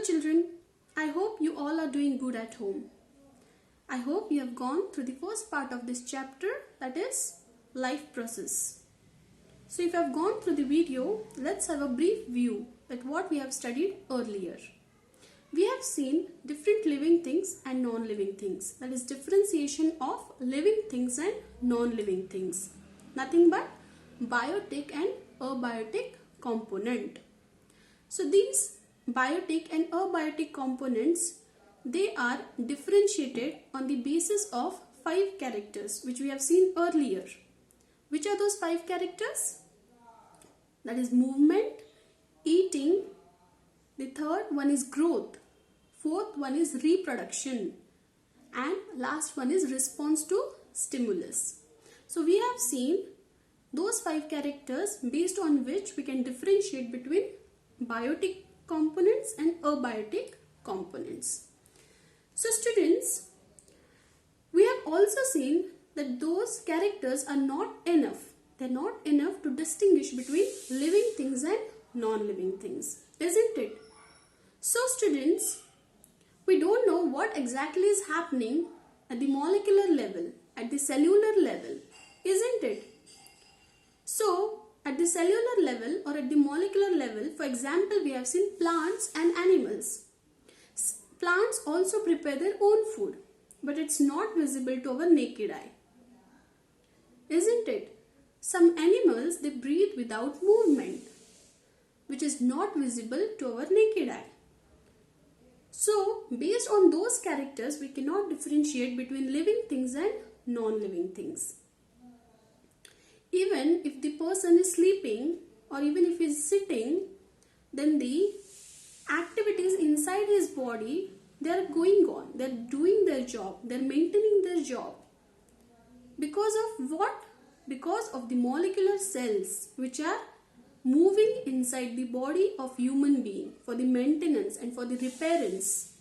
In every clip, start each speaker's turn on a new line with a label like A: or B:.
A: children, I hope you all are doing good at home. I hope you have gone through the first part of this chapter, that is life process. So if you have gone through the video, let's have a brief view at what we have studied earlier. We have seen different living things and non-living things, that is differentiation of living things and non-living things. Nothing but biotic and abiotic component. So these biotic and abiotic components, they are differentiated on the basis of 5 characters which we have seen earlier. Which are those 5 characters? That is movement, eating, the third one is growth, fourth one is reproduction, and last one is response to stimulus. So we have seen those 5 characters based on which we can differentiate between biotic components and abiotic components. So students, we have also seen that those characters are not enough. They are not enough to distinguish between living things and non-living things, isn't it? So students, we don't know what exactly is happening at the molecular level, at the cellular level, isn't it? So at the cellular level or at the molecular level, for example, we have seen plants and animals. Plants also prepare their own food, but it's not visible to our naked eye, isn't it? Some animals, they breathe without movement, which is not visible to our naked eye. So, based on those characters, we cannot differentiate between living things and non-living things. Even if the person is sleeping or even if he is sitting, then the activities inside his body, they are going on. They are doing their job. They are maintaining their job. Because of what? Because of the molecular cells which are moving inside the body of human being for the maintenance and for the repairance,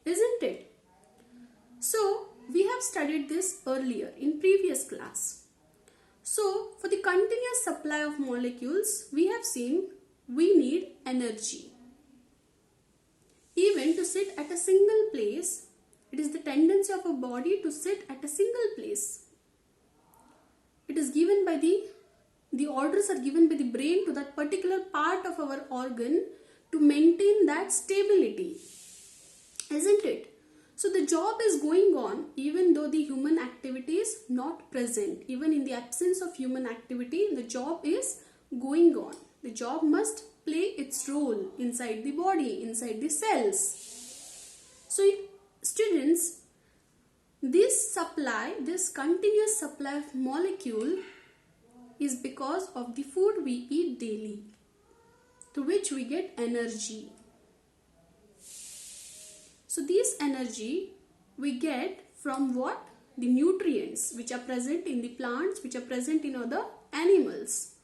A: isn't it? So we have studied this earlier in previous class. So for the continuous supply of molecules, we have seen we need energy. Even to sit at a single place, it is the tendency of a body to sit at a single place. It is given by the orders are given by the brain to that particular part of our organ to maintain that stability, isn't it? So the job is going on even though the human activity is not present. Even in the absence of human activity, the job is going on. The job must play its role inside the body, inside the cells. So students, this continuous supply of molecule is because of the food we eat daily, to which we get energy. So this energy we get from what? The nutrients which are present in the plants, which are present in other animals.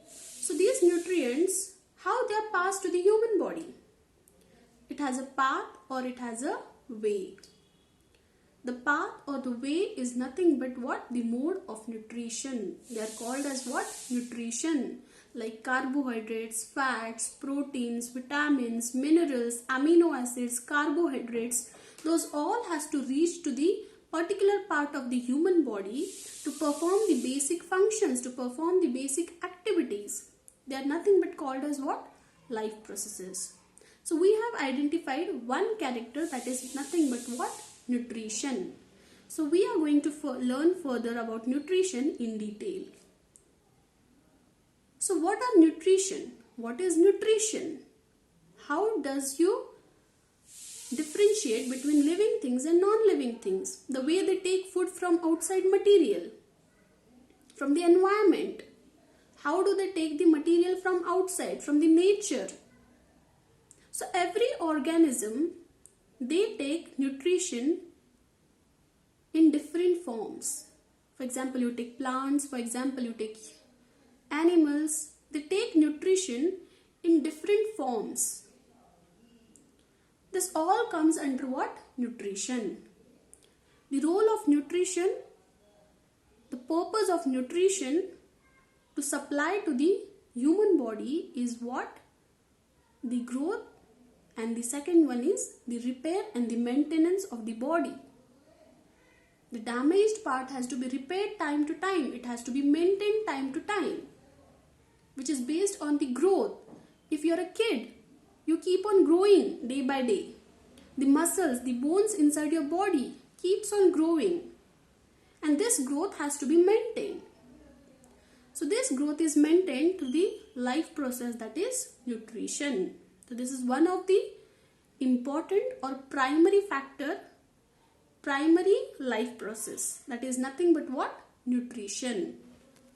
A: So these nutrients, how they are passed to the human body? It has a path or it has a way. The path or the way is nothing but what? The mode of nutrition. They are called as what? Nutrition. Like carbohydrates, fats, proteins, vitamins, minerals, amino acids, carbohydrates. Those all has to reach to the particular part of the human body to perform the basic functions, to perform the basic activities. They are nothing but called as what? Life processes. So we have identified one character, that is nothing but what? Nutrition. So we are going to learn further about nutrition in detail. So what are nutrition? What is nutrition? How does you differentiate between living things and non-living things? The way they take food from outside material, from the environment. How do they take the material from outside, from the nature? So every organism, they take nutrition in different forms. For example, you take plants, for example, you take animals. They take nutrition in different forms. This all comes under what? Nutrition. The role of nutrition, the purpose of nutrition to supply to the human body is what? The growth and the second one is the repair and the maintenance of the body. The damaged part has to be repaired time to time. It has to be maintained time to time, which is based on the growth. If you're a kid, you keep on growing day by day. The muscles, the bones inside your body keeps on growing, and this growth has to be maintained. So this growth is maintained through the life process, that is nutrition. So this is one of the important or primary factor, primary life process, that is nothing but what? Nutrition.